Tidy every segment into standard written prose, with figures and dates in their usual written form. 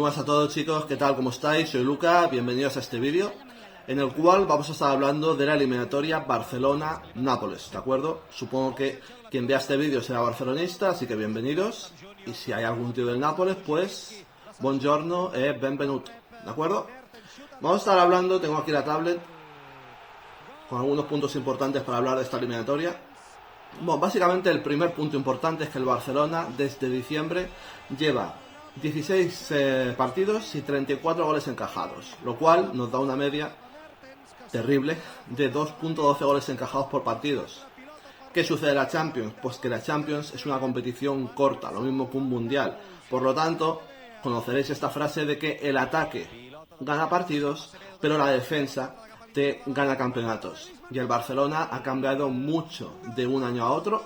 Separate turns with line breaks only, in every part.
Muy buenas a todos, chicos, ¿qué tal? ¿Cómo estáis? Soy Luca, bienvenidos a este vídeo en el cual vamos a estar hablando de la eliminatoria Barcelona-Nápoles, ¿de acuerdo? Supongo que quien vea este vídeo será barcelonista, así que bienvenidos, y si hay algún tío del Nápoles, pues buongiorno e benvenuto, ¿de acuerdo? Vamos a estar hablando, tengo aquí la tablet con algunos puntos importantes para hablar de esta eliminatoria. Bueno, básicamente el primer punto importante es que el Barcelona desde diciembre lleva 16 partidos y 34 goles encajados, lo cual nos da una media terrible de 2.12 goles encajados por partidos. ¿Qué sucede en la Champions? Pues que la Champions es una competición corta, lo mismo que un mundial. Por lo tanto, conoceréis esta frase de que el ataque gana partidos, pero la defensa te gana campeonatos. Y el Barcelona ha cambiado mucho de un año a otro,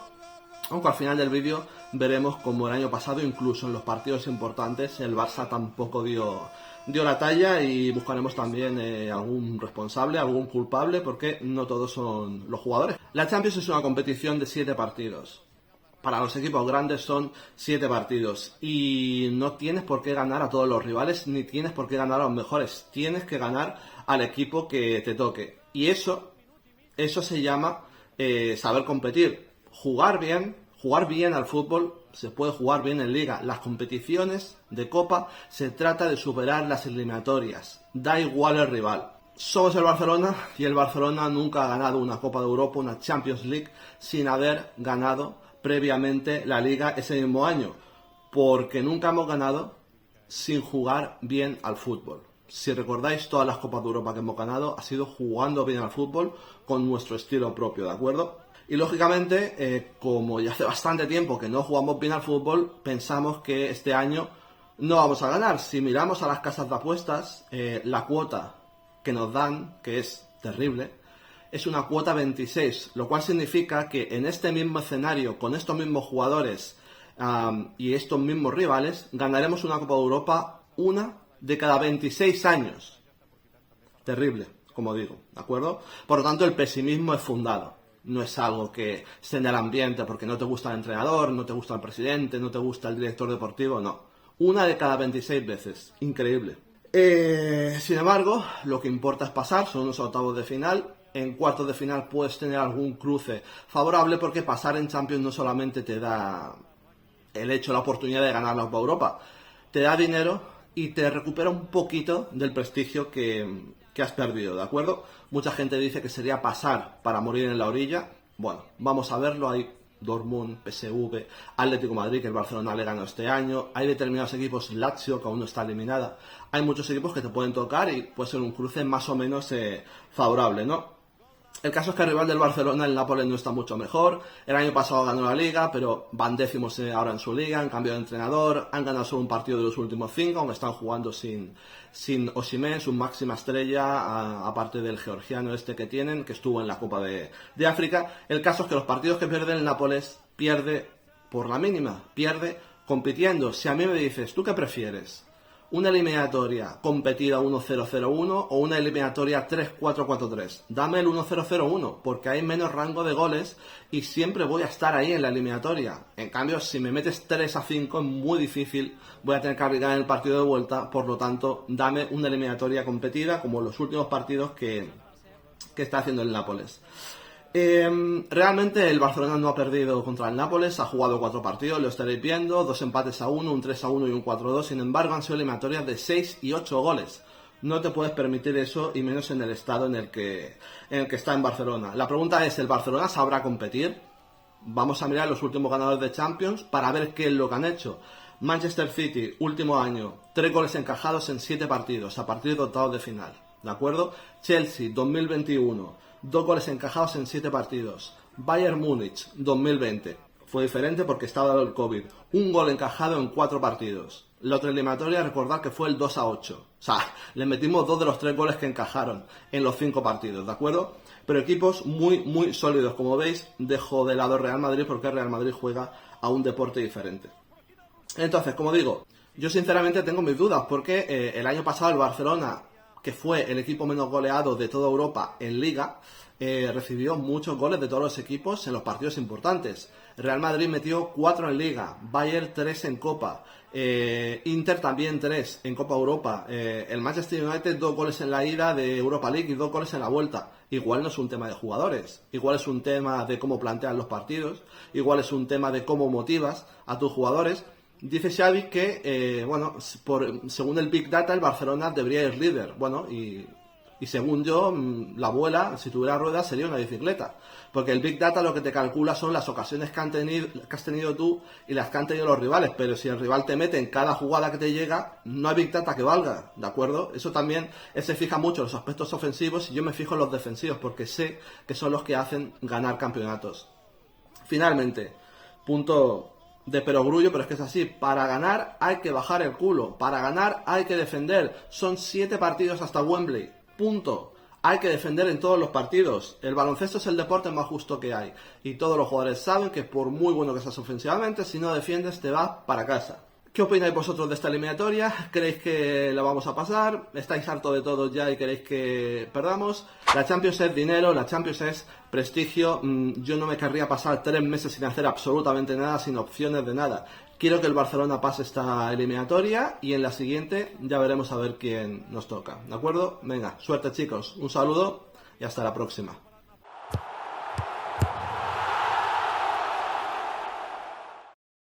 aunque al final del vídeo veremos como el año pasado, incluso en los partidos importantes, el Barça tampoco dio la talla, y buscaremos también algún responsable, algún culpable, porque no todos son los jugadores. La Champions es una competición de 7 partidos. Para los equipos grandes son 7 partidos y no tienes por qué ganar a todos los rivales, ni tienes por qué ganar a los mejores. Tienes que ganar al equipo que te toque. Y eso se llama saber competir. Jugar bien al fútbol. Se puede jugar bien en liga. Las competiciones de Copa se trata de superar las eliminatorias. Da igual el rival. Somos el Barcelona y el Barcelona nunca ha ganado una Copa de Europa, una Champions League, sin haber ganado previamente la Liga ese mismo año, porque nunca hemos ganado sin jugar bien al fútbol. Si recordáis, todas las Copas de Europa que hemos ganado ha sido jugando bien al fútbol con nuestro estilo propio, ¿de acuerdo? Y lógicamente, como ya hace bastante tiempo que no jugamos bien al fútbol, pensamos que este año no vamos a ganar. Si miramos a las casas de apuestas, la cuota que nos dan, que es terrible, es una cuota 26, lo cual significa que en este mismo escenario, con estos mismos jugadores y estos mismos rivales, ganaremos una Copa de Europa una de cada 26 años. Terrible, como digo, ¿de acuerdo? Por lo tanto, el pesimismo es fundado. No es algo que esté en el ambiente porque no te gusta el entrenador, no te gusta el presidente, no te gusta el director deportivo, no. Una de cada 26 veces. Increíble. Sin embargo, lo que importa es pasar, son unos octavos de final. En cuartos de final puedes tener algún cruce favorable, porque pasar en Champions no solamente te da la oportunidad de ganar la Copa Europa, te da dinero y te recupera un poquito del prestigio que has perdido, ¿de acuerdo? Mucha gente dice que sería pasar para morir en la orilla. Bueno, vamos a verlo. Hay Dortmund, PSV, Atlético de Madrid, que el Barcelona le ganó este año. Hay determinados equipos, Lazio, que aún no está eliminada. Hay muchos equipos que te pueden tocar y puede ser un cruce más o menos favorable, ¿no? El caso es que el rival del Barcelona, el Nápoles, no está mucho mejor. El año pasado ganó la Liga, pero van décimos ahora en su Liga, han cambiado de entrenador, han ganado solo un partido de los últimos 5, aunque están jugando sin Osimhen, su máxima estrella, aparte del georgiano este que tienen, que estuvo en la Copa de África. El caso es que los partidos que pierde el Nápoles, pierde por la mínima, pierde compitiendo. Si a mí me dices, ¿tú qué prefieres? ¿Una eliminatoria competida 1-0-0-1 o una eliminatoria 3-4-4-3? Dame el 1-0-0-1, porque hay menos rango de goles y siempre voy a estar ahí en la eliminatoria. En cambio, si me metes 3-5 es muy difícil, voy a tener que aplicar en el partido de vuelta. Por lo tanto, dame una eliminatoria competida como los últimos partidos que está haciendo el Nápoles. Realmente el Barcelona no ha perdido contra el Nápoles, ha jugado 4 partidos, lo estaréis viendo, 2 empates a 1, un 3-1 y un 4-2, sin embargo han sido eliminatorias de 6 y 8 goles. No te puedes permitir eso, y menos en el estado en el que está en Barcelona. La pregunta es, ¿el Barcelona sabrá competir? Vamos a mirar los últimos ganadores de Champions para ver qué es lo que han hecho. Manchester City, último año, 3 goles encajados en 7 partidos, a partir de octavos de final, ¿de acuerdo? Chelsea, 2021, 2 goles encajados en 7 partidos. Bayern Múnich, 2020. Fue diferente porque estaba el COVID. 1 gol encajado en 4 partidos. La otra eliminatoria, recordad que fue el 2-8. O sea, le metimos 2 de los 3 goles que encajaron en los 5 partidos, ¿de acuerdo? Pero equipos muy, muy sólidos. Como veis, dejo de lado Real Madrid porque Real Madrid juega a un deporte diferente. Entonces, como digo, yo sinceramente tengo mis dudas porque el año pasado el Barcelona que fue el equipo menos goleado de toda Europa en Liga, recibió muchos goles de todos los equipos en los partidos importantes. Real Madrid metió 4 en Liga, Bayern 3 en Copa, Inter también 3 en Copa Europa, el Manchester United 2 goles en la ida de Europa League y 2 goles en la vuelta. Igual no es un tema de jugadores, igual es un tema de cómo plantean los partidos, igual es un tema de cómo motivas a tus jugadores. Dice Xavi que, según el Big Data, el Barcelona debería ir líder. Bueno, y según yo, la abuela, si tuviera ruedas, sería una bicicleta. Porque el Big Data lo que te calcula son las ocasiones que has tenido tú y las que han tenido los rivales. Pero si el rival te mete en cada jugada que te llega, no hay Big Data que valga, ¿de acuerdo? Eso también, se fija mucho en los aspectos ofensivos y yo me fijo en los defensivos porque sé que son los que hacen ganar campeonatos. Finalmente, punto de perogrullo, pero es que es así. Para ganar hay que bajar el culo. Para ganar hay que defender. Son 7 partidos hasta Wembley. Punto. Hay que defender en todos los partidos. El baloncesto es el deporte más justo que hay. Y todos los jugadores saben que por muy bueno que seas ofensivamente, si no defiendes te vas para casa. ¿Qué opináis vosotros de esta eliminatoria? ¿Creéis que la vamos a pasar? ¿Estáis hartos de todo ya y queréis que perdamos? La Champions es dinero, la Champions es prestigio. Yo no me querría pasar 3 meses sin hacer absolutamente nada, sin opciones de nada. Quiero que el Barcelona pase esta eliminatoria y en la siguiente ya veremos a ver quién nos toca. ¿De acuerdo? Venga, suerte chicos. Un saludo y hasta la próxima.